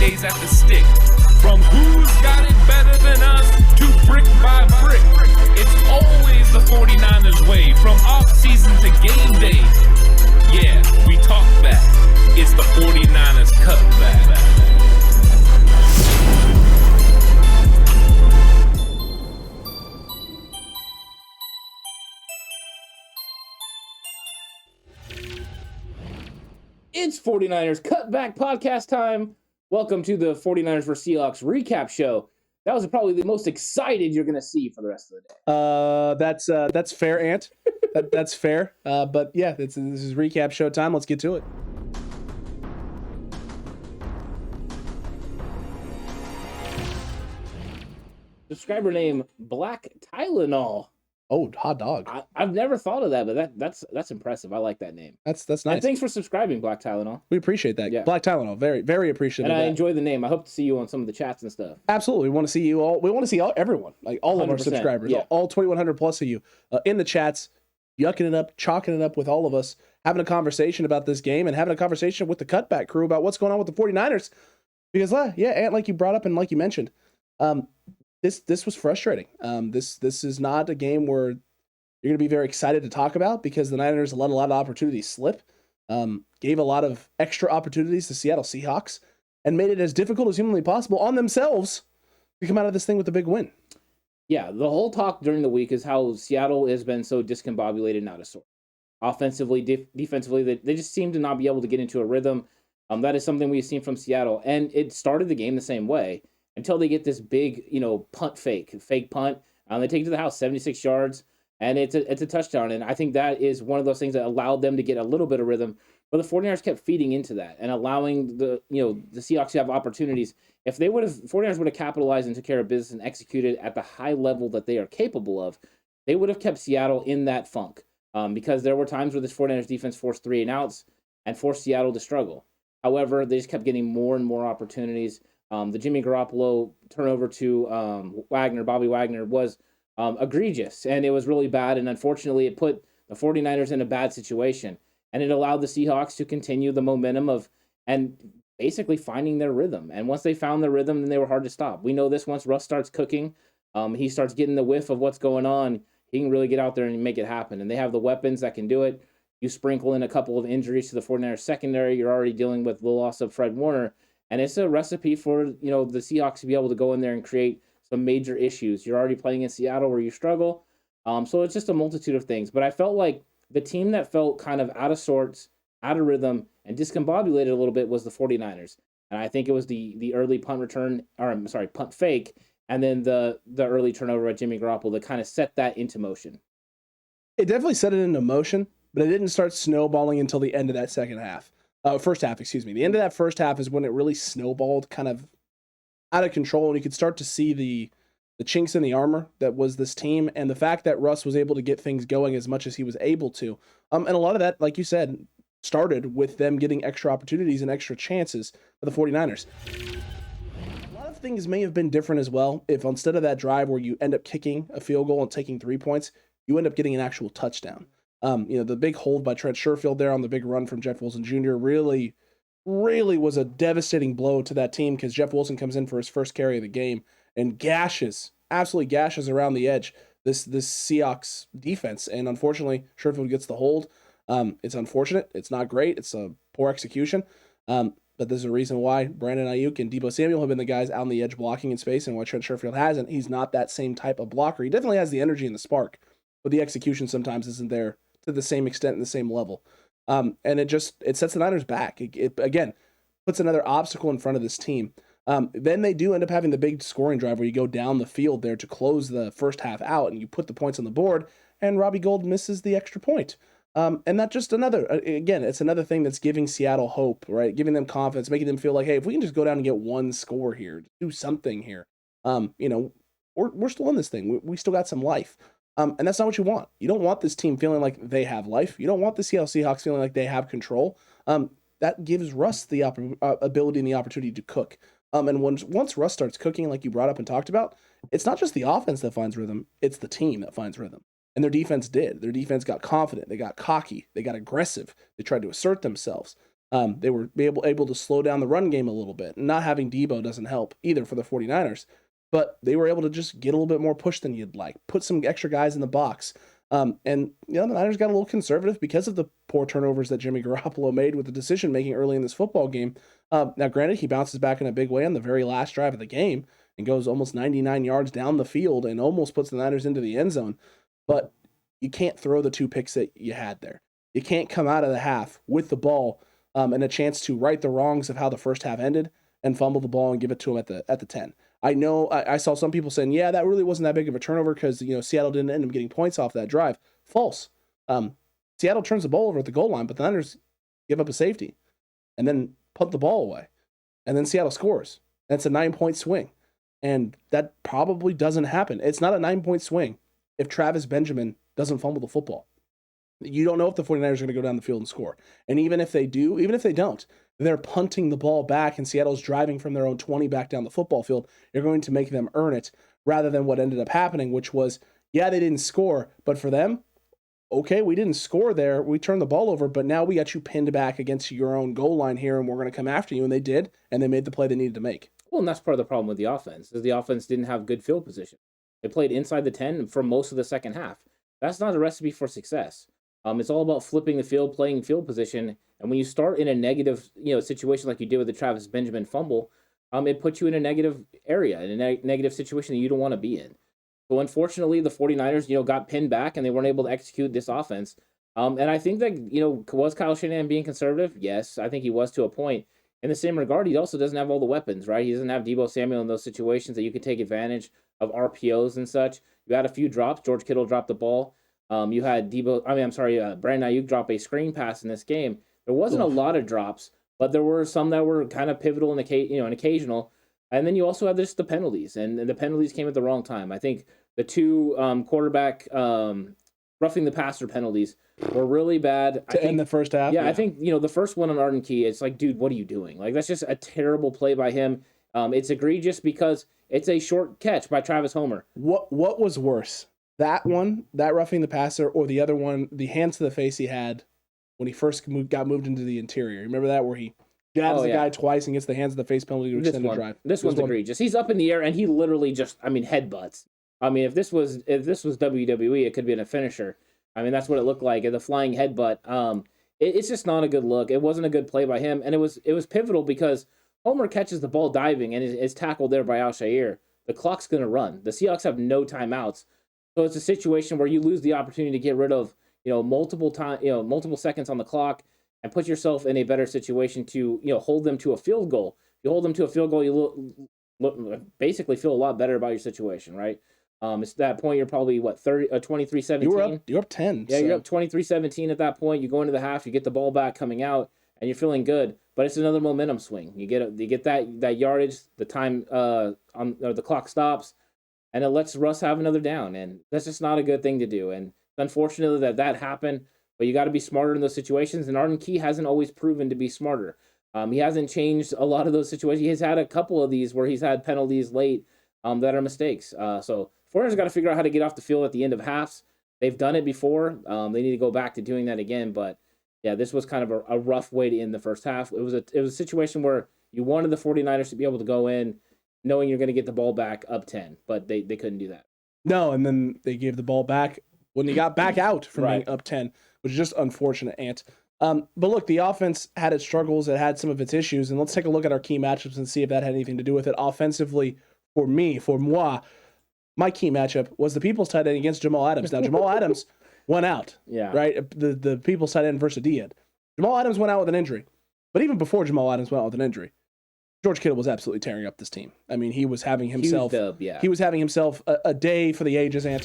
days at the stick. From who's got it better than us to brick by brick. It's always the 49ers way, from off-season to game day. Yeah, we talk back. It's the 49ers Cutback. It's 49ers Cutback Podcast time. Welcome to the 49ers vs. Seahawks recap show. That was probably the most excited you're going to see for the rest of the day. That's fair, Ant. That's fair. But yeah, this is recap show time. Let's get to it. Subscriber name Black Tylenol. Oh, hot dog. I've never thought of that, but that's impressive. I like that name. That's nice. And thanks for subscribing, Black Tylenol. We appreciate that. Yeah. Black Tylenol, very, very appreciative. And I enjoy the name. I hope to see you on some of the chats and stuff. Absolutely. We want to see you all. We want to see everyone, like all of our subscribers, yeah. all 2,100 plus of you in the chats, yucking it up, chalking it up with all of us, having a conversation about this game and having a conversation with the Cutback crew about what's going on with the 49ers. Because, yeah, Ant, like you brought up and like you mentioned, this was frustrating. This is not a game where you're going to be very excited to talk about, because the Niners let a lot of opportunities slip, gave a lot of extra opportunities to Seattle Seahawks, and made it as difficult as humanly possible on themselves to come out of this thing with a big win. Yeah, the whole talk during the week is how Seattle has been so discombobulated and out of sorts. Offensively, defensively, they just seem to not be able to get into a rhythm. That is something we've seen from Seattle, and it started the game the same way until they get this big, fake punt. They take it to the house, 76 yards. And it's a touchdown, and I think that is one of those things that allowed them to get a little bit of rhythm. But the 49ers kept feeding into that and allowing the Seahawks to have opportunities. If 49ers would have capitalized and took care of business and executed at the high level that they are capable of, they would have kept Seattle in that funk. Because there were times where this 49ers defense forced 3 and outs and forced Seattle to struggle. However, they just kept getting more and more opportunities. The Jimmy Garoppolo turnover to Bobby Wagner was egregious, and it was really bad, and unfortunately it put the 49ers in a bad situation, and it allowed the Seahawks to continue the momentum and basically finding their rhythm. And once they found their rhythm, then they were hard to stop. We know this, once Russ starts cooking, he starts getting the whiff of what's going on, he can really get out there and make it happen, and they have the weapons that can do it. You sprinkle in a couple of injuries to the 49ers secondary, you're already dealing with the loss of Fred Warner, and it's a recipe for the Seahawks to be able to go in there and create some major issues. You're already playing in Seattle where you struggle. So it's just a multitude of things. But I felt like the team that felt kind of out of sorts, out of rhythm, and discombobulated a little bit was the 49ers. And I think it was the early punt fake, and then the early turnover at Jimmy Garoppolo that kind of set that into motion. It definitely set it into motion, but it didn't start snowballing until the end of that first half, excuse me. The end of that first half is when it really snowballed kind of out of control, and you could start to see the chinks in the armor that was this team, and the fact that Russ was able to get things going as much as he was able to. And a lot of that, like you said, started with them getting extra opportunities and extra chances for the 49ers. A lot of things may have been different as well if instead of that drive where you end up kicking a field goal and taking 3 points, you end up getting an actual touchdown. The big hold by Trent Sherfield there on the big run from Jeff Wilson Jr. really was a devastating blow to that team, because Jeff Wilson comes in for his first carry of the game and absolutely gashes around the edge this Seahawks defense. And unfortunately, Sherfield gets the hold. It's unfortunate. It's not great. It's a poor execution. But there's a reason why Brandon Ayuk and Deebo Samuel have been the guys out in the edge blocking in space, and why Trent Sherfield hasn't. He's not that same type of blocker. He definitely has the energy and the spark, but the execution sometimes isn't there to the same extent and the same level. And it sets the Niners back. It again puts another obstacle in front of this team. Then they do end up having the big scoring drive where you go down the field there to close the first half out, and you put the points on the board, and Robbie Gould misses the extra point. And that's just it's another thing that's giving Seattle hope, right? Giving them confidence, making them feel like, hey, if we can just go down and get one score here, do something here, we're still in this thing. We still got some life. And that's not what you want. You don't want this team feeling like they have life. You don't want the Seattle Seahawks feeling like they have control. That gives Russ the ability and the opportunity to cook. And once Russ starts cooking, like you brought up and talked about, it's not just the offense that finds rhythm, it's the team that finds rhythm. And their defense did. Their defense got confident. They got cocky. They got aggressive. They tried to assert themselves. They were able to slow down the run game a little bit. Not having Debo doesn't help either for the 49ers, but they were able to just get a little bit more push than you'd like, put some extra guys in the box. And the Niners got a little conservative because of the poor turnovers that Jimmy Garoppolo made with the decision making early in this football game. Now, granted, he bounces back in a big way on the very last drive of the game and goes almost 99 yards down the field and almost puts the Niners into the end zone. But you can't throw the 2 picks that you had there. You can't come out of the half with the ball and a chance to right the wrongs of how the first half ended and fumble the ball and give it to him at the 10. I know I saw some people saying, yeah, that really wasn't that big of a turnover because Seattle didn't end up getting points off that drive. False. Seattle turns the ball over at the goal line, but the Niners give up a safety and then punt the ball away. And then Seattle scores. That's a 9-point swing. And that probably doesn't happen. It's not a 9-point swing if Travis Benjamin doesn't fumble the football. You don't know if the 49ers are going to go down the field and score. And even if they do, even if they don't, they're punting the ball back and Seattle's driving from their own 20 back down the football field. You're going to make them earn it rather than what ended up happening, which was, yeah, they didn't score, but for them, okay, we didn't score there. We turned the ball over, but now we got you pinned back against your own goal line here and we're going to come after you. And they did, and they made the play they needed to make. Well, and that's part of the problem with the offense, is the offense didn't have good field position. They played inside the 10 for most of the second half. That's not a recipe for success. It's all about flipping the field, playing field position, and when you start in a negative, situation like you did with the Travis Benjamin fumble, it puts you in a negative area, in a negative situation that you don't want to be in. So unfortunately, the 49ers, got pinned back and they weren't able to execute this offense. And I think that, was Kyle Shanahan being conservative? Yes, I think he was to a point. In the same regard, he also doesn't have all the weapons, right? He doesn't have Debo Samuel in those situations that you could take advantage of RPOs and such. You had a few drops. George Kittle dropped the ball. You had Brandon Ayuk drop a screen pass in this game. There wasn't a lot of drops, but there were some that were kind of pivotal and occasional. And then you also had the penalties, and the penalties came at the wrong time. I think the 2 quarterback roughing the passer penalties were really bad. To end the first half? Yeah, I think, the first one on Arden Key, it's like, dude, what are you doing? Like, that's just a terrible play by him. It's egregious because it's a short catch by Travis Homer. What was worse? That one, that roughing the passer, or the other one, the hands to the face he had when he first got moved into the interior? Remember that, where he jabs the guy twice and gets the hands to the face penalty to extend the drive? This one's egregious. He's up in the air and he literally just, headbutts. If this was WWE, it could be a finisher. That's what it looked like, the flying headbutt. It's just not a good look. It wasn't a good play by him, and it was pivotal because Homer catches the ball diving and is tackled there by Al-Shaair. The clock's going to run. The Seahawks have no timeouts. So it's a situation where you lose the opportunity to get rid of, multiple seconds on the clock and put yourself in a better situation to, hold them to a field goal. If you hold them to a field goal, you basically feel a lot better about your situation, right? It's that point you're probably 23-17. You're up 10. Yeah, so. You're up 23-17 at that point. You go into the half, you get the ball back coming out, and you're feeling good. But it's another momentum swing. You get that yardage, the time the clock stops, and it lets Russ have another down, and that's just not a good thing to do. And unfortunately that happened, but you got to be smarter in those situations, and Arden Key hasn't always proven to be smarter. He hasn't changed a lot of those situations. He has had a couple of these where he's had penalties late that are mistakes. So 49ers got to figure out how to get off the field at the end of halves. They've done it before. They need to go back to doing that again, but yeah, this was kind of a rough way to end the first half. It was a situation where you wanted the 49ers to be able to go in knowing you're going to get the ball back up 10, but they couldn't do that. No, and then they gave the ball back when they got back out from being up 10, which is just unfortunate, Ant. But look, the offense had its struggles. It had some of its issues, and let's take a look at our key matchups and see if that had anything to do with it. Offensively, for moi, my key matchup was the People's tight end against Jamal Adams. Now, Jamal Adams went out, right? The People's tight end versus D-end. Jamal Adams went out with an injury. But even before Jamal Adams went out with an injury, George Kittle was absolutely tearing up this team. He was having himself he was having himself a day for the ages, and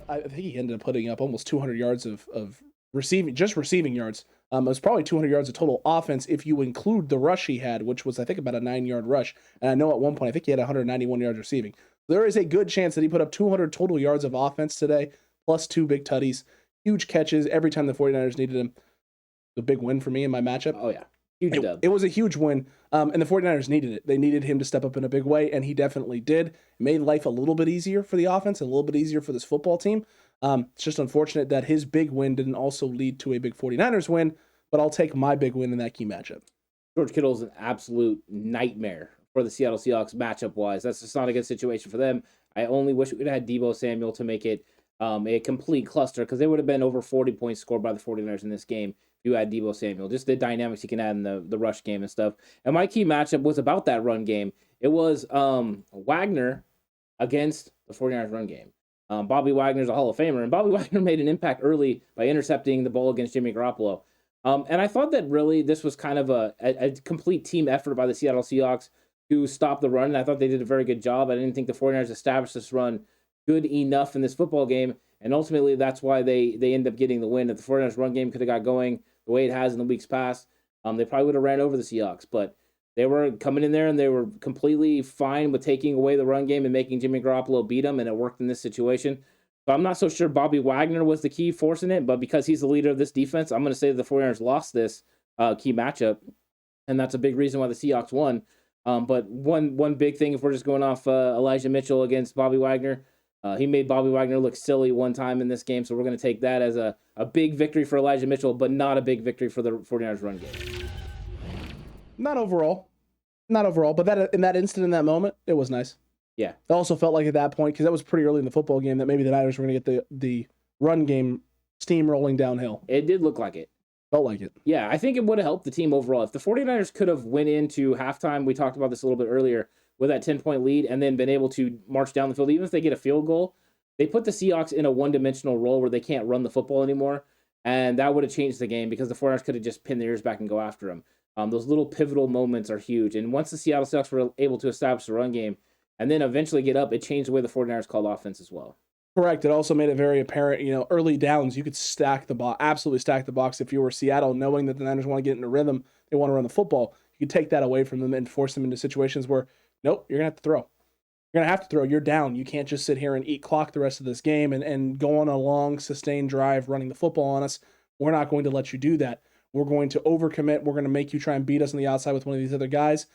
I think he ended up putting up almost 200 yards of receiving yards. It was probably 200 yards of total offense if you include the rush he had, which was I think about a 9-yard rush. And I know at one point I think he had 191 yards receiving. There is a good chance that he put up 200 total yards of offense today, plus 2 big tutties, huge catches every time the 49ers needed him. A big win for me in my matchup. Oh yeah. Huge dub. It was a huge win, and the 49ers needed it. They needed him to step up in a big way, and he definitely did. It made life a little bit easier for the offense, a little bit easier for this football team. It's just unfortunate that his big win didn't also lead to a big 49ers win, but I'll take my big win in that key matchup. George Kittle is an absolute nightmare for the Seattle Seahawks matchup-wise. That's just not a good situation for them. I only wish we would have had Deebo Samuel to make it a complete cluster, because they would have been over 40 points scored by the 49ers in this game if you had Deebo Samuel. Just the dynamics he can add in the rush game and stuff. And my key matchup was about that run game. It was Wagner against the 49ers run game. Bobby Wagner's a Hall of Famer, and Bobby Wagner made an impact early by intercepting the ball against Jimmy Garoppolo. And I thought that really this was kind of a complete team effort by the Seattle Seahawks to stop the run, and I thought they did a very good job. I didn't think the 49ers established this run good enough in this football game, and ultimately that's why they end up getting the win. If the 49ers run game could have got going the way it has in the weeks past, they probably would have ran over the Seahawks, but they were coming in there and they were completely fine with taking away the run game and making Jimmy Garoppolo beat them, and it worked in this situation. So I'm not so sure Bobby Wagner was the key forcing it, but because he's the leader of this defense, I'm going to say that the 49ers lost this key matchup, and that's a big reason why the Seahawks won. But one big thing, if we're just going off Elijah Mitchell against Bobby Wagner, he made Bobby Wagner look silly one time in this game, so we're going to take that as a big victory for Elijah Mitchell, but not a big victory for the 49ers run game. Not overall, but that in that instant, in that moment, it was nice. Yeah. It also felt like at that point, because that was pretty early in the football game, that maybe the Niners were going to get the run game steam rolling downhill. It did look like it. Felt like it. Yeah, I think it would have helped the team overall. If the 49ers could have went into halftime, we talked about this a little bit earlier, with that 10-point lead and then been able to march down the field, even if they get a field goal, they put the Seahawks in a one-dimensional role where they can't run the football anymore, and that would have changed the game because the 49ers could have just pinned their ears back and go after them. Those little pivotal moments are huge, and once the Seattle Seahawks were able to establish the run game and then eventually get up, it changed the way the 49ers called offense as well. Correct. It also made it very apparent, early downs, you could stack the box, absolutely stack the box. If you were Seattle, knowing that the Niners want to get into rhythm, they want to run the football, you could take that away from them and force them into situations where, nope, you're going to have to throw. You're going to have to throw. You're down. You can't just sit here and eat clock the rest of this game and go on a long, sustained drive running the football on us. We're not going to let you do that. We're going to overcommit. We're going to make you try and beat us on the outside with one of these other guys.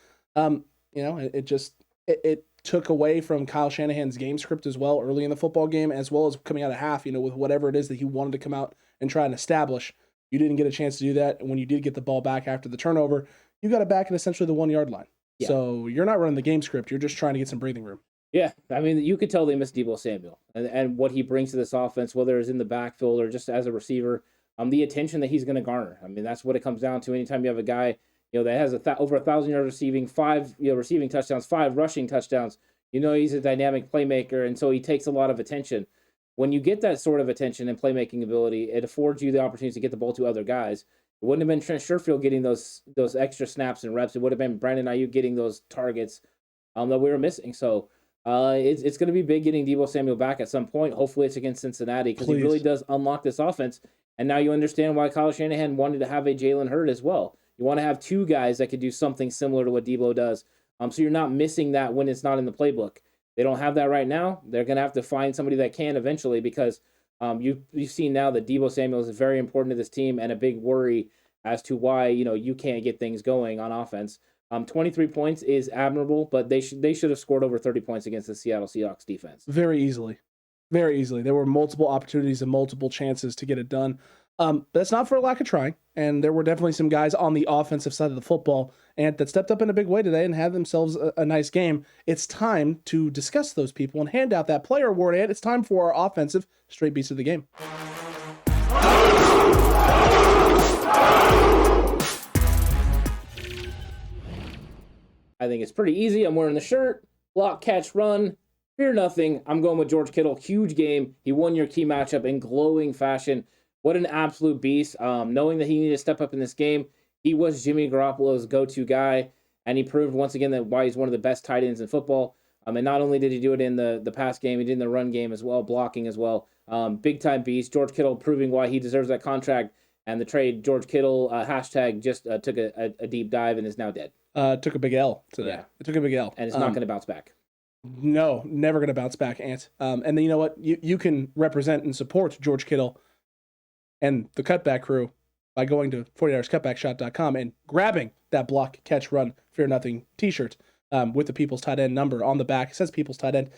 It took away from Kyle Shanahan's game script as well early in the football game, as well as coming out of half, with whatever it is that he wanted to come out and try and establish. You didn't get a chance to do that. And when you did get the ball back after the turnover, you got it back at essentially the 1 yard line. Yeah. So you're not running the game script. You're just trying to get some breathing room. Yeah, I mean, you could tell they missed Deebo Samuel and what he brings to this offense, whether it's in the backfield or just as a receiver, the attention that he's going to garner. I mean, that's what it comes down to. Anytime you have a guy, that has over 1,000 yards receiving, 5 receiving touchdowns, 5 rushing touchdowns, he's a dynamic playmaker, and so he takes a lot of attention. When you get that sort of attention and playmaking ability, it affords you the opportunity to get the ball to other guys. It wouldn't have been Trent Sherfield getting those extra snaps and reps. It would have been Brandon Ayuk getting those targets that we were missing. So it's going to be big getting Deebo Samuel back at some point. Hopefully it's against Cincinnati, because he really does unlock this offense. And now you understand why Kyle Shanahan wanted to have a Jalen Hurd as well. You want to have 2 guys that could do something similar to what Deebo does. So you're not missing that when it's not in the playbook. They don't have that right now. They're going to have to find somebody that can eventually, because you've seen now that Deebo Samuel is very important to this team and a big worry as to why you can't get things going on offense. 23 points is admirable, but they should have scored over 30 points against the Seattle Seahawks defense. Very easily. Very easily. There were multiple opportunities and multiple chances to get it done. That's not for a lack of trying. And there were definitely some guys on the offensive side of the football and that stepped up in a big way today and had themselves a nice game. It's time to discuss those people and hand out that player award, and it's time for our offensive straight beats of the game. I think it's pretty easy. I'm wearing the shirt. Block, catch, run. Fear nothing. I'm going with George Kittle. Huge game. He won your key matchup in glowing fashion. What an absolute beast. Knowing that he needed to step up in this game, he was Jimmy Garoppolo's go-to guy, and he proved once again that why he's one of the best tight ends in football. And not only did he do it in the pass game, he did it in the run game as well, blocking as well. Big-time beast. George Kittle proving why he deserves that contract. And the trade, George Kittle, hashtag just took a deep dive and is now dead. Took a big L today. Yeah. It took a big L. And it's not going to bounce back. No, never going to bounce back, Ant. And then you know what? You can represent and support George Kittle and the Cutback crew by going to 49erscutbackshot.com and grabbing that block, catch, run, fear nothing t-shirt with the People's Tight End number on the back. It says People's Tight End.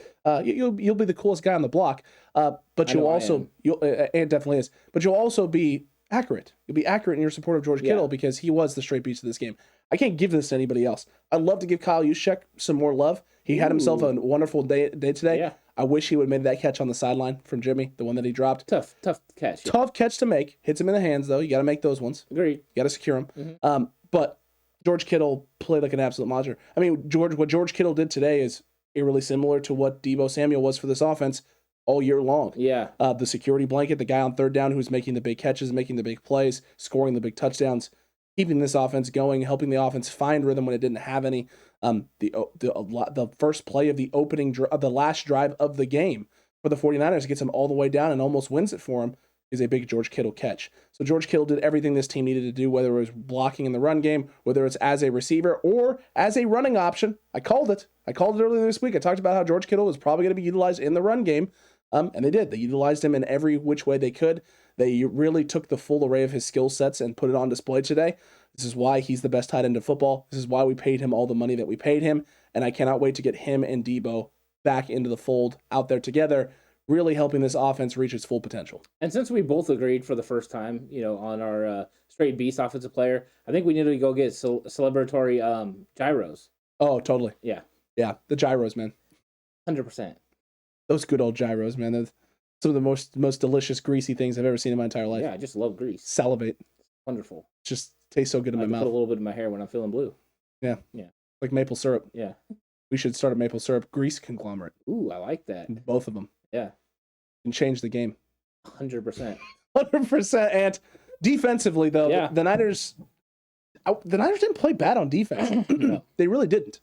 You'll be the coolest guy on the block. But you'll also, Ant definitely is, but you'll also be accurate. You'll be accurate in your support of George Kittle because he was the straight beast of this game. I can't give this to anybody else. I'd love to give Kyle Juszczyk some more love. He had himself a wonderful day today. Yeah. I wish he would have made that catch on the sideline from Jimmy, the one that he dropped. Tough catch. Tough catch to make. Hits him in the hands, though. You got to make those ones. Agreed. You got to secure them. But George Kittle played like an absolute monster. I mean, what George Kittle did today is eerily similar to what Deebo Samuel was for this offense all year long. Yeah. The security blanket, the guy on third down who's making the big catches, making the big plays, scoring the big touchdowns, keeping this offense going, helping the offense find rhythm when it didn't have any. The first play of the last drive of the game for the 49ers gets him all the way down and almost wins it for him is a big George Kittle catch. So George Kittle did everything this team needed to do, whether it was blocking in the run game, whether it's as a receiver or as a running option. I called it earlier this week. I talked about how George Kittle was probably going to be utilized in the run game. And they did. They utilized him in every which way they could. They really took the full array of his skill sets and put it on display today. This is why he's the best tight end in football. This is why we paid him all the money that we paid him. And I cannot wait to get him and Deebo back into the fold out there together, really helping this offense reach its full potential. And since we both agreed for the first time, on our straight beast offensive player, I think we need to go get celebratory gyros. Oh, totally. Yeah. Yeah, the gyros, man. 100%. Those good old gyros, man. They're some of the most delicious, greasy things I've ever seen in my entire life. Yeah, I just love grease. Salivate. Wonderful. Just tastes so good in my mouth. Put a little bit in my hair when I'm feeling blue. Yeah. Like maple syrup. Yeah. We should start a maple syrup grease conglomerate. Ooh, I like that. Both of them. Yeah. And change the game. 100%. 100%. And defensively, though, the Niners didn't play bad on defense. No. They really didn't.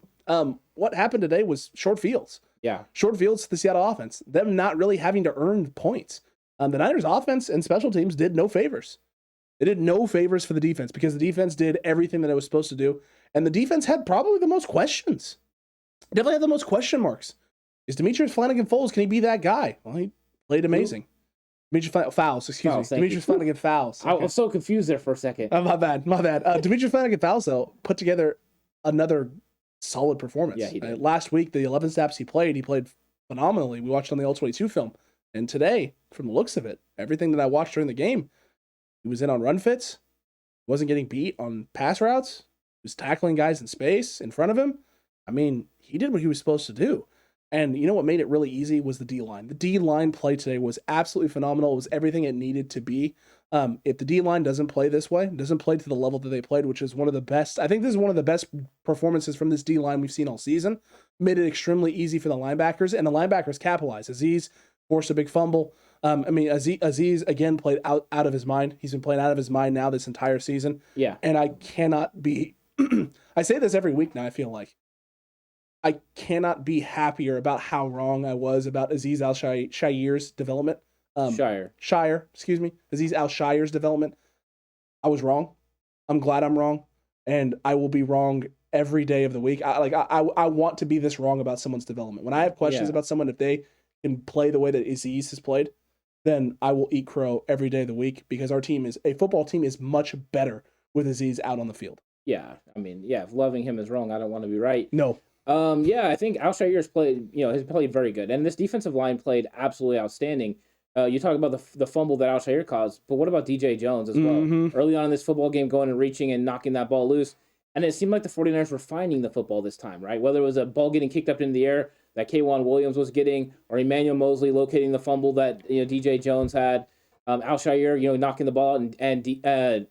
What happened today was short fields. Yeah. Short fields to the Seattle offense. Them not really having to earn points. The Niners offense and special teams did no favors. They did no favors for the defense because the defense did everything that it was supposed to do. And the defense had probably the most questions. Definitely had the most question marks. Is Demetrius Flanagan-Fowles, can he be that guy? Well, he played amazing. Fouls, excuse me. Demetrius Flanagan-Fowles. Okay. I was so confused there for a second. My bad. Demetrius Flanagan-Fowles, though, put together another solid performance. Yeah, he did. Last week, the 11 snaps he played phenomenally. We watched on the All-22 film. And today, from the looks of it, everything that I watched during the game, he was in on run fits, wasn't getting beat on pass routes, he was tackling guys in space in front of him. I mean, he did what he was supposed to do. And you know what made it really easy was the D-line. The D-line play today was absolutely phenomenal. It was everything it needed to be. If the D-line doesn't play this way, doesn't play to the level that they played, which is one of the best, I think this is one of the best performances from this D-line we've seen all season, made it extremely easy for the linebackers, and the linebackers capitalized. Aziz forced a big fumble. Aziz again played out of his mind. He's been playing out of his mind now this entire season. Yeah. And I cannot be, I say this every week now, I feel like. I cannot be happier about how wrong I was about Aziz Al-Shire's development. Aziz Al-Shire's development. I was wrong. I'm glad I'm wrong. And I will be wrong every day of the week. I want to be this wrong about someone's development. When I have questions about someone, if they can play the way that Aziz has played, then I will eat crow every day of the week because our football team is much better with Aziz out on the field. Yeah. I mean, if loving him is wrong, I don't want to be right. No. I think Al-Shire's has played very good. And this defensive line played absolutely outstanding. You talk about the fumble that Al-Shire caused, but what about DJ Jones as well? Mm-hmm. Early on in this football game, going and reaching and knocking that ball loose. And it seemed like the 49ers were finding the football this time, right? Whether it was a ball getting kicked up in the air that K'Wan Williams was getting, or Emmanuel Mosley locating the fumble that DJ Jones had, Al-Shire, knocking the ball out, and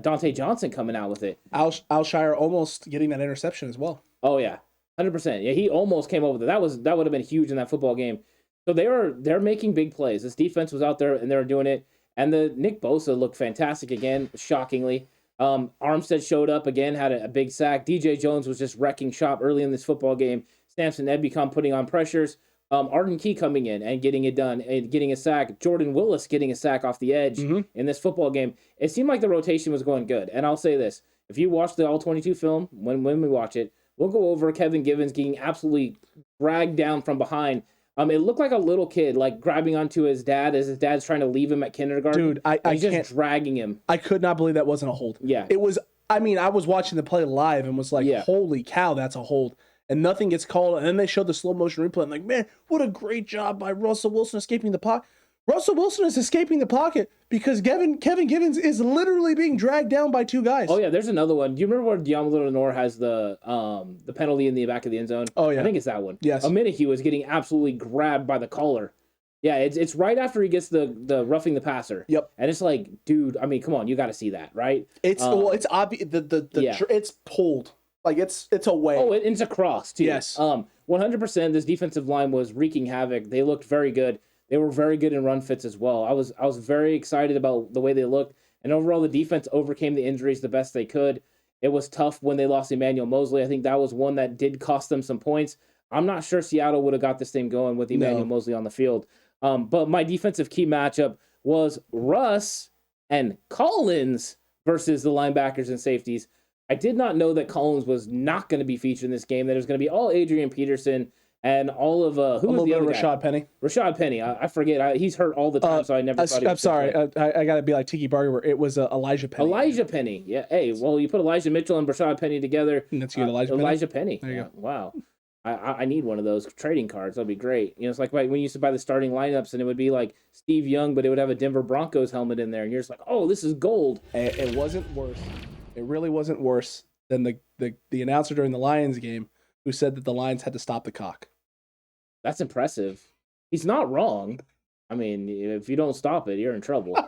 Dante Johnson coming out with it. Al-Shire almost getting that interception as well. Oh yeah, 100%. Yeah, he almost came over there. That would have been huge in that football game. So they're making big plays. This defense was out there and they were doing it. And the Nick Bosa looked fantastic again, shockingly. Armstead showed up again, had a big sack. DJ Jones was just wrecking shop early in this football game. Samson Ebicom putting on pressures. Arden Key coming in and getting it done and getting a sack. Jordan Willis getting a sack off the edge in this football game. It seemed like the rotation was going good. And I'll say this. If you watch the All-22 film, when we watch it, we'll go over Kevin Givens getting absolutely dragged down from behind. It looked like a little kid, like grabbing onto his dad as his dad's trying to leave him at kindergarten. Dude, I He's just dragging him. I could not believe that wasn't a hold. Yeah. It was, I was watching the play live and was like, holy cow, that's a hold. And nothing gets called. And then they showed the slow motion replay. I'm like, man, what a great job by Russell Wilson escaping the pocket. Russell Wilson is escaping the pocket because Kevin Givens is literally being dragged down by two guys. Oh yeah, there's another one. Do you remember where Garoppolo Turnover has the penalty in the back of the end zone? Oh yeah, I think it's that one. Yes. A minute he was getting absolutely grabbed by the collar. Yeah, it's right after he gets the roughing the passer. Yep. And it's like, dude, I mean, come on, you got to see that, right? It's it's obvious it's pulled. Like it's away. Oh, it's a cross too. Yes. 100%. This defensive line was wreaking havoc. They looked very good. They were very good in run fits as well. I was very excited about the way they looked, and overall the defense overcame the injuries the best they could. It was tough when they lost Emmanuel Moseley. I think that was one that did cost them some points. I'm not sure Seattle would have got this thing going with Emmanuel Moseley on the field. But my defensive key matchup was Russ and Collins versus the linebackers and safeties. I did not know that Collins was not going to be featured in this game, that it was going to be all Adrian Peterson and all of who was the other guy? Rashad Penny. Rashad Penny. I forget. He's hurt all the time, so I never thought he was. I'm sorry. I got to be like Tiki Barber. It was Elijah Penny. Elijah Penny. Yeah. Hey, well, you put Elijah Mitchell and Rashad Penny together. And that's good. Elijah Penny. There you go. Wow. I need one of those trading cards. That'd be great. You know, it's like when you used to buy the starting lineups and it would be like Steve Young, but it would have a Denver Broncos helmet in there. And you're just like, oh, this is gold. It wasn't worse. It really wasn't worse than the announcer during the Lions game who said that the Lions had to stop the cock. That's impressive. He's not wrong. I mean, if you don't stop it, you're in trouble.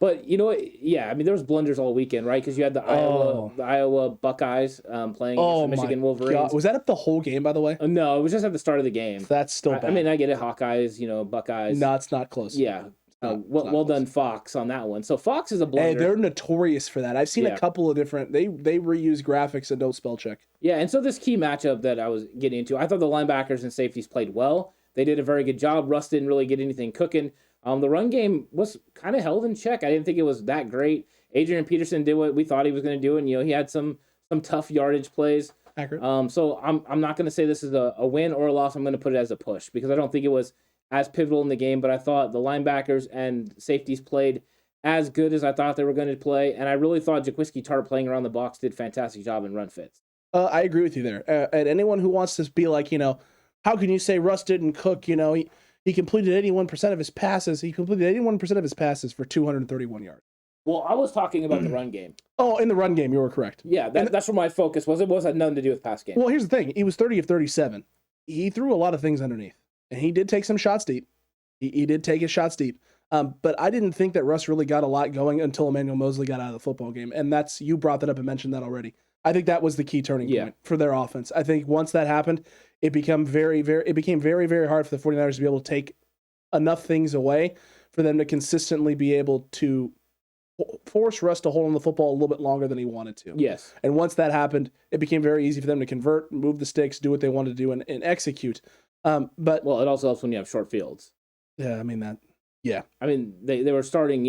But you know what? Yeah, I mean, there was blunders all weekend, right? Because you had the Iowa Buckeyes playing against the Michigan Wolverines. God. Was that up the whole game, by the way? No, it was just at the start of the game. That's still bad. I mean, I get it, Hawkeyes, Buckeyes. No, it's not close. Yeah. Well done, Fox, on that one. So Fox is a blunder. Hey, they're notorious for that. I've seen a couple of different. They reuse graphics and don't spell check. Yeah, and so this key matchup that I was getting into, I thought the linebackers and safeties played well. They did a very good job. Russ didn't really get anything cooking. The run game was kind of held in check. I didn't think it was that great. Adrian Peterson did what we thought he was going to do, and he had some tough yardage plays. Accurate. So I'm not going to say this is a win or a loss. I'm going to put it as a push because I don't think it was as pivotal in the game, but I thought the linebackers and safeties played as good as I thought they were going to play, and I really thought Jaquiski Tartt playing around the box did a fantastic job in run fits. I agree with you there. And anyone who wants to be like, how can you say Russ didn't cook? He completed 81% of his passes. He completed 81% of his passes for 231 yards. Well, I was talking about the run game. Oh, in the run game, you were correct. Yeah, that's where my focus was. It had nothing to do with pass game. Well, here's the thing. He was 30 of 37. He threw a lot of things underneath. And he did take some shots deep. He did take his shots deep. But I didn't think that Russ really got a lot going until Emmanuel Moseley got out of the football game. And you brought that up and mentioned that already. I think that was the key turning point for their offense. I think once that happened, it became very, very hard for the 49ers to be able to take enough things away for them to consistently be able to force Russ to hold on the football a little bit longer than he wanted to. Yes. And once that happened, it became very easy for them to convert, move the sticks, do what they wanted to do, and execute. But it also helps when you have short fields. Yeah, I mean that. Yeah. I mean, they were starting,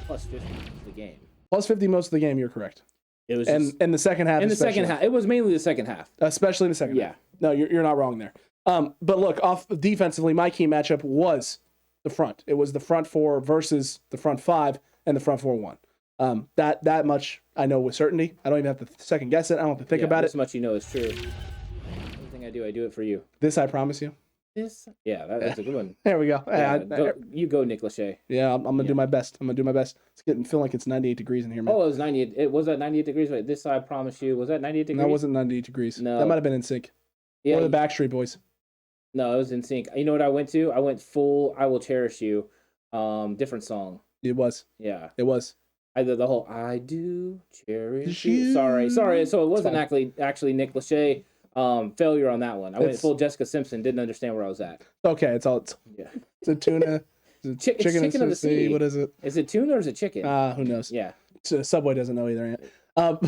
plus 50 of the game. Plus 50 most of the game, you're correct. It was and the second half. In the second half. It was mainly the second half. Especially in the second half. No, you're not wrong there. But look, off defensively, my key matchup was the front. It was the front four versus the front five, and the front 4-1. That much I know with certainty. I don't even have to second guess it. I don't have to think about it. This much you know is true. Everything I do it for you. This I promise you. This? Yeah, that's a good one. There we go. You go, Nick Lachey. Yeah, I'm gonna do my best. It's feeling like it's 98 degrees in here, man. Oh, it was 98. It was at 98 degrees. Wait, this I promise you. Was that 98 degrees? That wasn't 98 degrees. No, that might have been in sync. Yeah, or the Backstreet Boys. No, it was in sync. You know what I went to? I went full "I Will Cherish You," different song. It was. Yeah, it was. I did the whole "I do cherish you." Sorry. So it wasn't actually Nick Lachey. Failure on that one. I went full Jessica Simpson. Didn't understand where I was at. Okay, it's a tuna. It's chicken of the sea. What is it? Is it tuna or is it chicken? Who knows? Yeah. Subway doesn't know either. But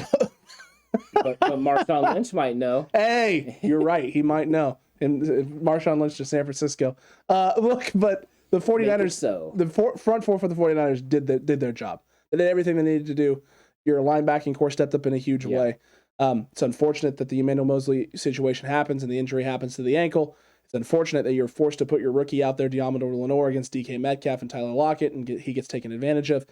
Marshawn Lynch might know. Hey, you're right. He might know. And Marshawn Lynch to San Francisco. Look, but the 49ers, the front four for the 49ers did their job. They did everything they needed to do. Your linebacking core stepped up in a huge way. It's unfortunate that the Emmanuel Moseley situation happens and the injury happens to the ankle. It's unfortunate that you're forced to put your rookie out there, Garoppolo Turnover, against DK Metcalf and Tyler Lockett, and he gets taken advantage of.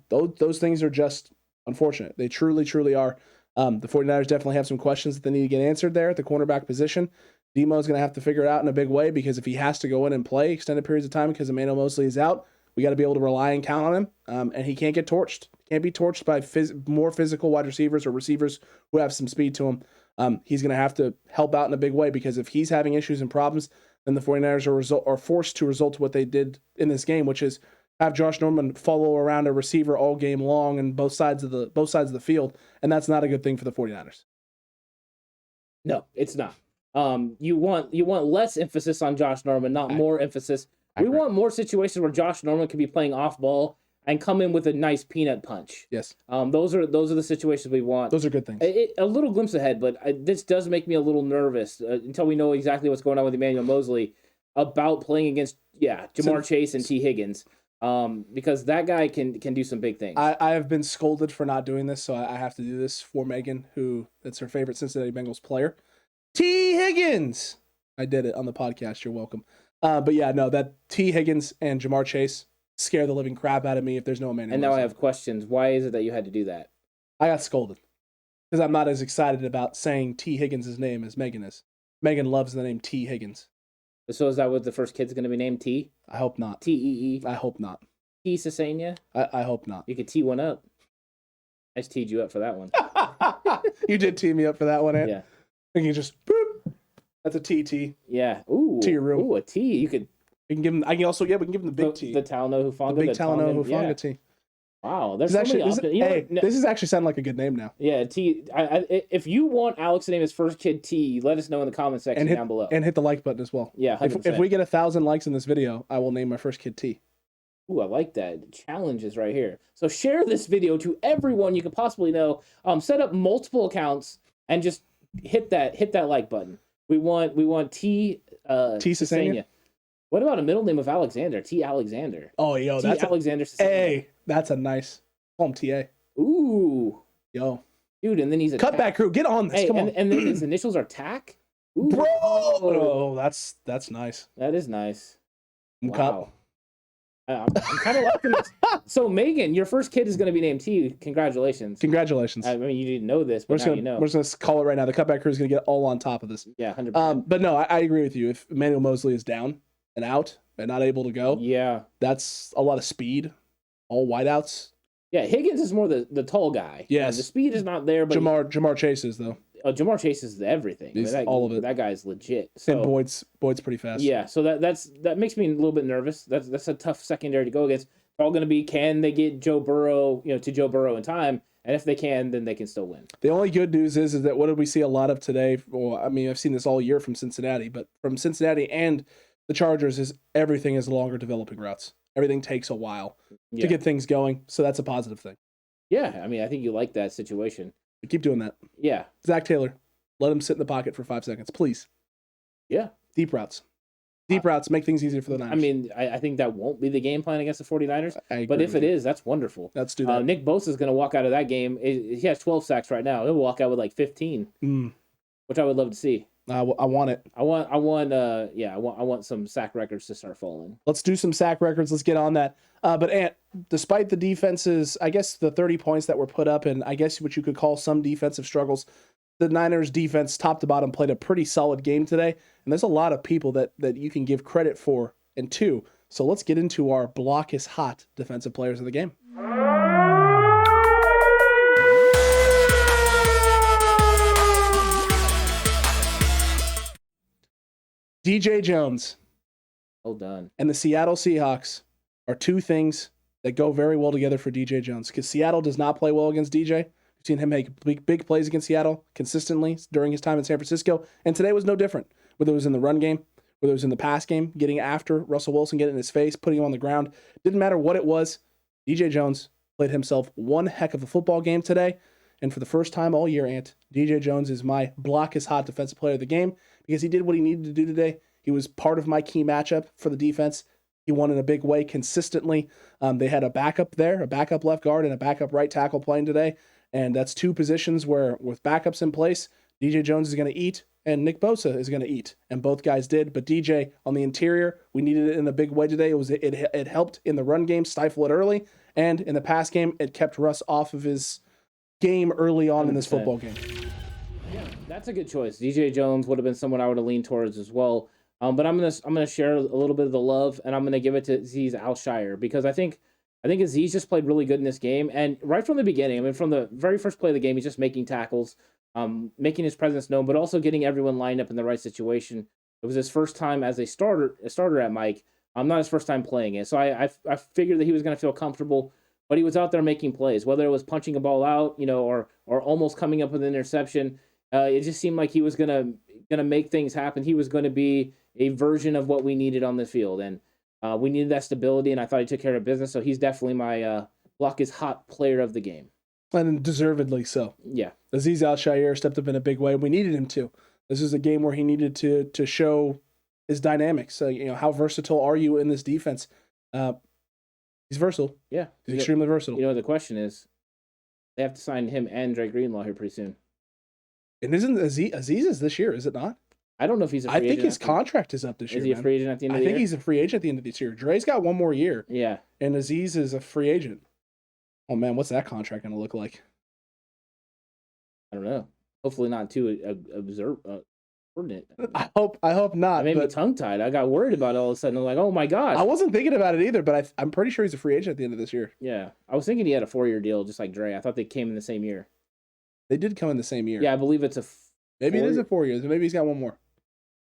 Those things are just unfortunate. They truly, truly are. The 49ers definitely have some questions that they need to get answered there at the cornerback position. Demo's going to have to figure it out in a big way, because if he has to go in and play extended periods of time because Emmanuel Moseley is out, we got to be able to rely and count on him. And he can't get torched. Can't be torched by more physical wide receivers or receivers who have some speed to him. He's going to have to help out in a big way, because if he's having issues and problems, then the 49ers are forced to result to what they did in this game, which is have Josh Norman follow around a receiver all game long and both sides of the field, and that's not a good thing for the 49ers. No, it's not. You want less emphasis on Josh Norman, not more emphasis. We want more situations where Josh Norman can be playing off ball and come in with a nice peanut punch. Yes. Those are the situations we want. Those are good things. A little glimpse ahead, but this does make me a little nervous until we know exactly what's going on with Emmanuel Moseley about playing against Jamar Chase and T. Higgins. Because that guy can do some big things. I have been scolded for not doing this, so I have to do this for Megan, who that's her favorite Cincinnati Bengals player. T. Higgins! I did it on the podcast. You're welcome. But yeah, no, that T. Higgins and Jamar Chase scare the living crap out of me if there's no Emmanuel. And now I have questions. Why is it that you had to do that? I got scolded because I'm not as excited about saying T. Higgins' name as Megan is. Megan loves the name T. Higgins. So is that what the first kid's going to be named? T? I hope not. T-E-E? I hope not. T. Sasania? I hope not. You could tee one up. I just teed you up for that one. You did tee me up for that one, Ant. Yeah. And you just boop. That's a TT. Yeah. Ooh. To your room. Ooh, a T. You could. We can give him. We can give him the big T. The Talanoa Hufanga. The big Talanoa Hufanga T. Wow, there's so many options. This is actually sounding like a good name now. Yeah, T. If you want Alex to name his first kid T, let us know in the comment section down below. And hit the like button as well. Yeah, 100%. If we get 1,000 likes in this video, I will name my first kid T. Ooh, I like that. The challenge is right here. So share this video to everyone you could possibly know. Set up multiple accounts and just hit that like button. We want T. T. Sasania. What about a middle name of Alexander? T. Alexander. Oh, yo, that's Alexander. Hey, that's a nice. Call him TA. Ooh, yo, dude, and then he's a cutback crew. Get on this. Hey, Come on. And then his initials are TAC. Ooh. Bro, oh, that's nice. That is nice. Wow. I'm kind of liking this. So Megan, your first kid is going to be named T. Congratulations. Congratulations. I mean, you didn't know this, but now you know. We're just gonna call it right now. The cutback crew is gonna get all on top of this. Yeah, 100%. But no, I agree with you. If Emmanuel Moseley is down and out and not able to go, yeah, that's a lot of speed. All wideouts. Yeah, Higgins is more the tall guy. Yes, the speed is not there, but Jamar Chase is though. Jamar Chase is everything. He's all of it. That guy's legit. So, and Boyd's pretty fast. Yeah, so that makes me a little bit nervous. That's a tough secondary to go against. It's all going to be, can they get Joe Burrow, to Joe Burrow in time? And if they can, then they can still win. The only good news is that what did we see a lot of today? Well, I mean, I've seen this all year from Cincinnati, but from Cincinnati and the Chargers is everything is longer developing routes. Everything takes a while to get things going, so that's a positive thing. Yeah, I mean, I think you like that situation. Keep doing that. Yeah. Zach Taylor, let him sit in the pocket for 5 seconds, please. Yeah. Deep routes. Deep routes make things easier for the Niners. I mean, I think that won't be the game plan against the 49ers. But if it is, that's wonderful. Let's do that. Nick Bosa is going to walk out of that game. He has 12 sacks right now. He'll walk out with like 15, which I would love to see. I want it. I want some sack records to start falling. Let's do some sack records. Let's get on that. But Ant, despite the defenses, I guess the 30 points that were put up, and I guess what you could call some defensive struggles, the Niners defense, top to bottom, played a pretty solid game today. And there's a lot of people that you can give credit for and to. So let's get into our block is hot defensive players of the game. DJ Jones. Well done. And the Seattle Seahawks are two things that go very well together for DJ Jones, because Seattle does not play well against DJ. We've seen him make big plays against Seattle consistently during his time in San Francisco, and today was no different. Whether it was in the run game, whether it was in the pass game, getting after Russell Wilson, getting in his face, putting him on the ground, didn't matter what it was. DJ Jones played himself one heck of a football game today, and for the first time all year, Ant, DJ Jones is my block is hot defensive player of the game because he did what he needed to do today. He was part of my key matchup for the defense. He won in a big way consistently. They had a backup there, a backup left guard, and a backup right tackle playing today. And that's two positions where, with backups in place, DJ Jones is going to eat and Nick Bosa is going to eat. And both guys did. But DJ on the interior, we needed it in a big way today. It helped in the run game, stifle it early. And in the pass game, it kept Russ off of his game early on 100%. In this football game. Yeah, that's a good choice. DJ Jones would have been someone I would have leaned towards as well. But I'm gonna share a little bit of the love, and I'm gonna give it to Azeez Al-Shire because I think Azeez just played really good in this game, and right from the beginning, I mean, from the very first play of the game, he's just making tackles, making his presence known, but also getting everyone lined up in the right situation. It was his first time as a starter at Mike. Not his first time playing it, so I figured that he was gonna feel comfortable. But he was out there making plays, whether it was punching a ball out, or almost coming up with an interception. It just seemed like he was gonna make things happen. He was going to be a version of what we needed on the field, and we needed that stability. And I thought he took care of business. So he's definitely my block is hot player of the game, and deservedly so. Yeah, Azeez Al-Shire stepped up in a big way. We needed him to. This is a game where he needed to show his dynamics. So how versatile are you in this defense? He's versatile. Yeah, he's extremely versatile. The question is, they have to sign him and Dre Greenlaw here pretty soon. And isn't Azeez is this year, is it not? I don't know if he's a free agent. I think his contract is up this year. Is he a free agent at the end of the year? I think he's a free agent at the end of this year. Dre's got one more year. Yeah. And Azeez is a free agent. Oh, man, what's that contract going to look like? I don't know. Hopefully not too absorbent. I hope not. It made me tongue-tied. I got worried about it all of a sudden. I'm like, oh, my gosh. I wasn't thinking about it either, but I'm pretty sure he's a free agent at the end of this year. Yeah. I was thinking he had a 4-year deal just like Dre. I thought they came in the same year. They did come in the same year. Yeah, I believe it's a maybe it is a 4 years. Maybe he's got one more.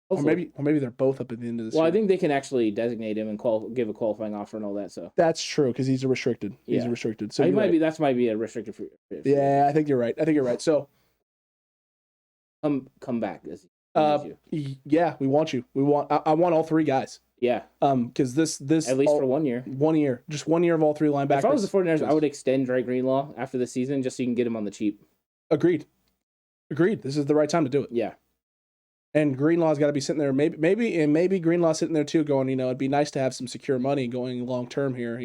Hopefully. Or maybe they're both up at the end of this year. Well, I think they can actually designate him and give a qualifying offer and all that. So that's true because he's a restricted. He's a restricted. So he might be. That might be a restricted free. Yeah, I think you're right. So come back. Yeah, we want you. I want all three guys. Yeah. Because this at least for 1 year. 1 year, just 1 year of all three linebackers. If I was the 49ers, I would extend Dre Greenlaw after the season just so you can get him on the cheap. Agreed. This is the right time to do it. Yeah. And Greenlaw's got to be sitting there. Maybe Greenlaw's sitting there too, going, it'd be nice to have some secure money going long term here.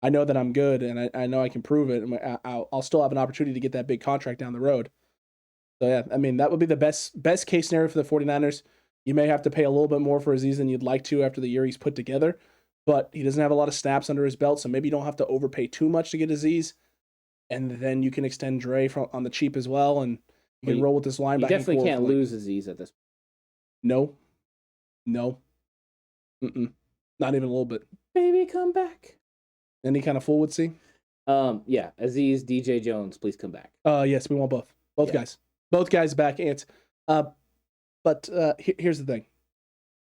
I know that I'm good, and I know I can prove it, and I'll still have an opportunity to get that big contract down the road. So yeah, I mean that would be the best case scenario for the 49ers. You may have to pay a little bit more for Azeez than you'd like to after the year he's put together, but he doesn't have a lot of snaps under his belt, so maybe you don't have to overpay too much to get Azeez, and then you can extend Dre on the cheap as well, and you can roll with this linebacker. You definitely can't lose Azeez at this point. No. Not even a little bit. Baby, come back. Any kind of fool would see? Yeah, Azeez, DJ Jones, please come back. Yes, we want both. Both guys back, Ant. But here's the thing.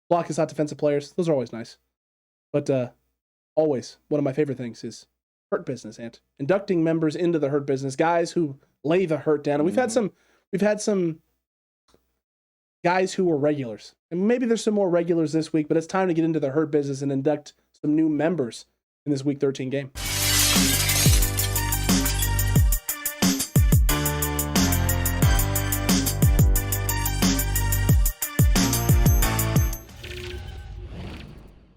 Block is not defensive players. Those are always nice. But always, one of my favorite things is hurt business, Ant. Inducting members into the hurt business, guys who lay the hurt down. And we've had some guys who were regulars. And maybe there's some more regulars this week, but it's time to get into the hurt business and induct some new members in this Week 13 game.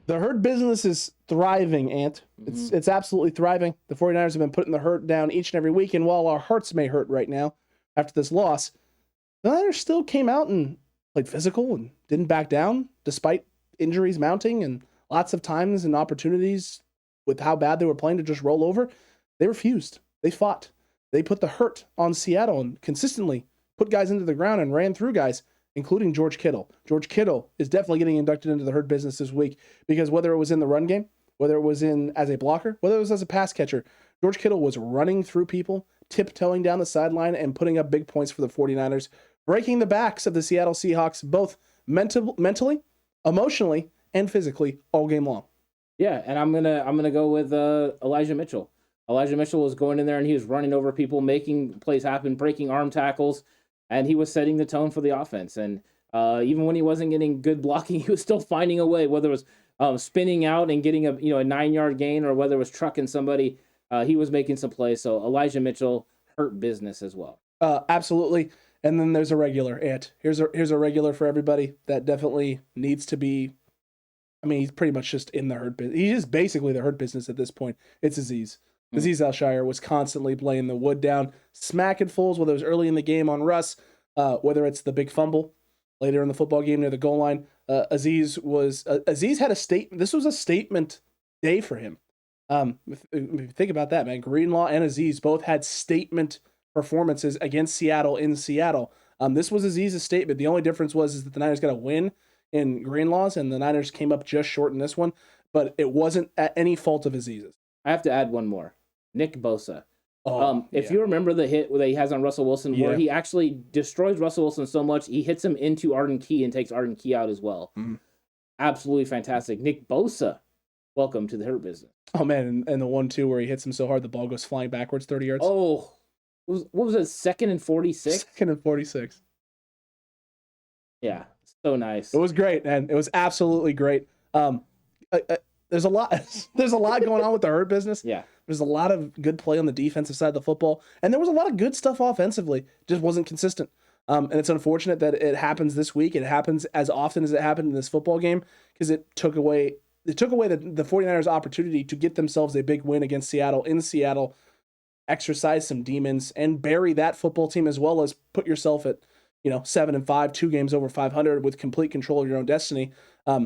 The hurt business is thriving, Ant. It's absolutely thriving. The 49ers have been putting the hurt down each and every week, and while our hearts may hurt right now after this loss, the Niners still came out and played physical and didn't back down despite injuries mounting and lots of times and opportunities with how bad they were playing to just roll over. They refused. They fought. They put the hurt on Seattle and consistently put guys into the ground and ran through guys, including George Kittle. George Kittle is definitely getting inducted into the hurt business this week because whether it was in the run game, whether it was as a blocker, whether it was as a pass catcher, George Kittle was running through people, tiptoeing down the sideline and putting up big points for the 49ers, breaking the backs of the Seattle Seahawks both mentally, emotionally, and physically all game long. Yeah, and I'm gonna go with Elijah Mitchell. Elijah Mitchell was going in there and he was running over people, making plays happen, breaking arm tackles, and he was setting the tone for the offense. And even when he wasn't getting good blocking, he was still finding a way, whether it was spinning out and getting a 9-yard gain or whether it was trucking somebody. He was making some plays. So Elijah Mitchell hurt business as well. Absolutely. And then there's a regular. Here's a regular for everybody that definitely needs to be. I mean, he's pretty much just in the hurt business. He's just basically the hurt business at this point. It's Azeez. Azeez Al-Shire was constantly laying the wood down, smacking fools, whether it was early in the game on Russ, whether it's the big fumble later in the football game near the goal line. Azeez had a statement. This was a statement day for him. If you think about that, man, Greenlaw and Azeez both had statement performances against Seattle in Seattle. This was Aziz's statement. The only difference is that the Niners got a win in Greenlaws, and the Niners came up just short in this one, but it wasn't at any fault of Aziz's. I have to add one more. Nick Bosa. If Yeah. you remember the hit that he has on Russell Wilson, where he actually destroys Russell Wilson so much, he hits him into Arden Key and takes Arden Key out as well. Mhm. Absolutely fantastic. Nick Bosa, welcome to the Hurt Business. Oh, man, and the 1-2 where he hits him so hard the ball goes flying backwards 30 yards. Oh, what was it, 2nd and 46? 2nd and 46. Yeah, so nice. It was great, man. It was absolutely great. There's a lot going on with the Hurt Business. Yeah. There's a lot of good play on the defensive side of the football, and there was a lot of good stuff offensively. Just wasn't consistent. And it's unfortunate that it happens this week. It happens as often as it happened in this football game because it took away the 49ers' opportunity to get themselves a big win against Seattle in Seattle, exercise some demons, and bury that football team, as well as put yourself at 7-5, 2 games over 500 with complete control of your own destiny.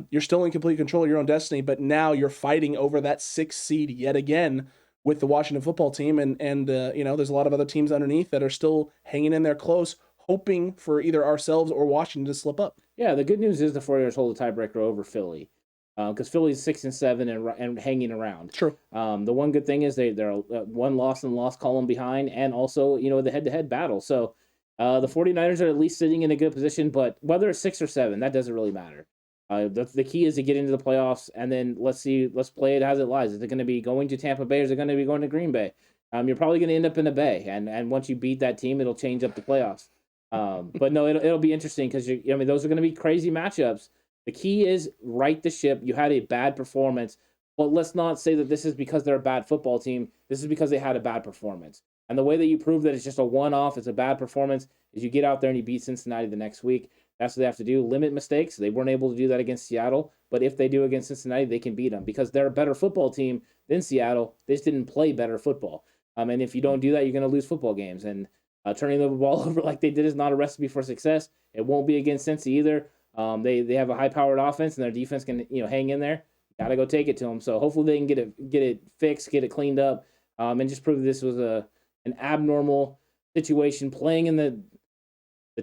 You're still in complete control of your own destiny, but now you're fighting over that 6th seed yet again with the Washington football team, and there's a lot of other teams underneath that are still hanging in there close, hoping for either ourselves or Washington to slip up. Yeah, the good news is the 49ers hold a tiebreaker over Philly, because Philly's 6-7 and hanging around. True. The one good thing is they're one loss in the loss column behind, and also the head-to-head battle. So the 49ers are at least sitting in a good position, but whether it's 6 or 7, that doesn't really matter. The key is to get into the playoffs, and then let's play it as it lies. Is it going to be going to Tampa Bay, or is it going to be going to Green Bay? You're probably going to end up in a Bay, and once you beat that team, it'll change up the playoffs. But no, it'll be interesting because those are going to be crazy matchups. The key is right the ship. You had a bad performance, but let's not say that this is because they're a bad football team. This is because they had a bad performance. And the way that you prove that it's just a one-off, it's a bad performance, is you get out there and you beat Cincinnati the next week. That's what they have to do. Limit mistakes. They weren't able to do that against Seattle, but if they do against Cincinnati, they can beat them because they're a better football team than Seattle. They just didn't play better football. And if you don't do that, you're going to lose football games. And turning the ball over like they did is not a recipe for success. It won't be against Cincy either. They have a high-powered offense, and their defense can hang in there. Got to go take it to them. So hopefully they can get it fixed, get it cleaned up, and just prove that this was an abnormal situation playing in the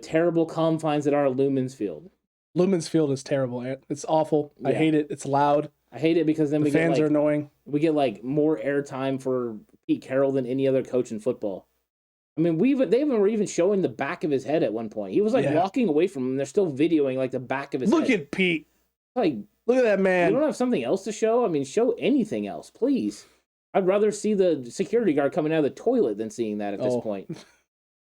terrible confines that are Lumen's Field. Lumen's Field is terrible, Ant. It's awful. Yeah. I hate it. It's loud. I hate it because then the fans are annoying. We get more airtime for Pete Carroll than any other coach in football. I mean, they were even showing the back of his head at one point. He was walking away from him. They're still videoing the back of his head. Look at Pete. Look at that man. You don't have something else to show? I mean, show anything else, please. I'd rather see the security guard coming out of the toilet than seeing that at this point.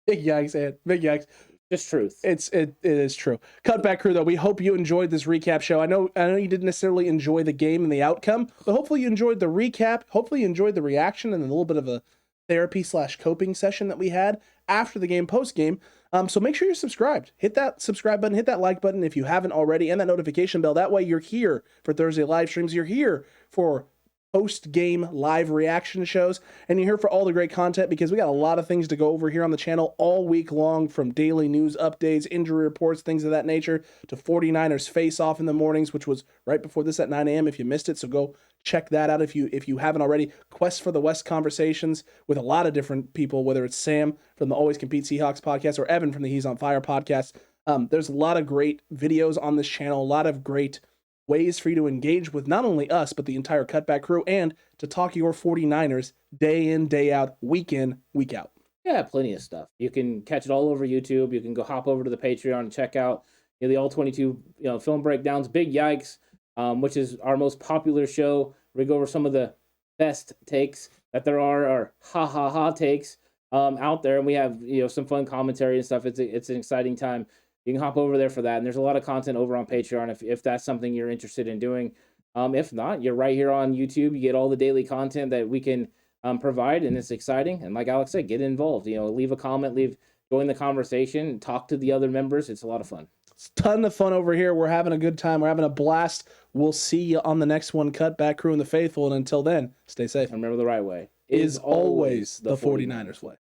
Big yikes, Ed. Big yikes. Just truth. It is true. Cutback crew, though, we hope you enjoyed this recap show. I know you didn't necessarily enjoy the game and the outcome, but hopefully you enjoyed the recap. Hopefully you enjoyed the reaction and a little bit of a therapy/coping session that we had after the game, post game. So make sure you're subscribed. Hit that subscribe button, hit that like button if you haven't already, and that notification bell. That way you're here for Thursday live streams. You're here for post-game live reaction shows, and you're here for all the great content because we got a lot of things to go over here on the channel all week long, from daily news updates, injury reports, things of that nature, to 49ers face-off in the mornings, which was right before this at 9 a.m. if you missed it, so go check that out if you haven't already. Quest for the West conversations with a lot of different people, whether it's Sam from the Always Compete Seahawks podcast or Evan from the He's on Fire podcast. There's a lot of great videos on this channel, a lot of great ways for you to engage with not only us, but the entire Cutback crew, and to talk your 49ers day in, day out, week in, week out. Yeah, plenty of stuff. You can catch it all over YouTube. You can go hop over to the Patreon and check out the All 22 film breakdowns, Big Yikes, which is our most popular show. We go over some of the best takes that there are, or ha takes out there, and we have some fun commentary and stuff. It's an exciting time. You can hop over there for that, and there's a lot of content over on Patreon if that's something you're interested in doing. If not, you're right here on YouTube. You get all the daily content that we can provide, and it's exciting. And like Alex said, get involved. Leave a comment, join the conversation, talk to the other members. It's a lot of fun. It's a ton of fun over here. We're having a good time. We're having a blast. We'll see you on the next one, Cutback Crew and the Faithful. And until then, stay safe. And remember, the right way is always the 49ers way.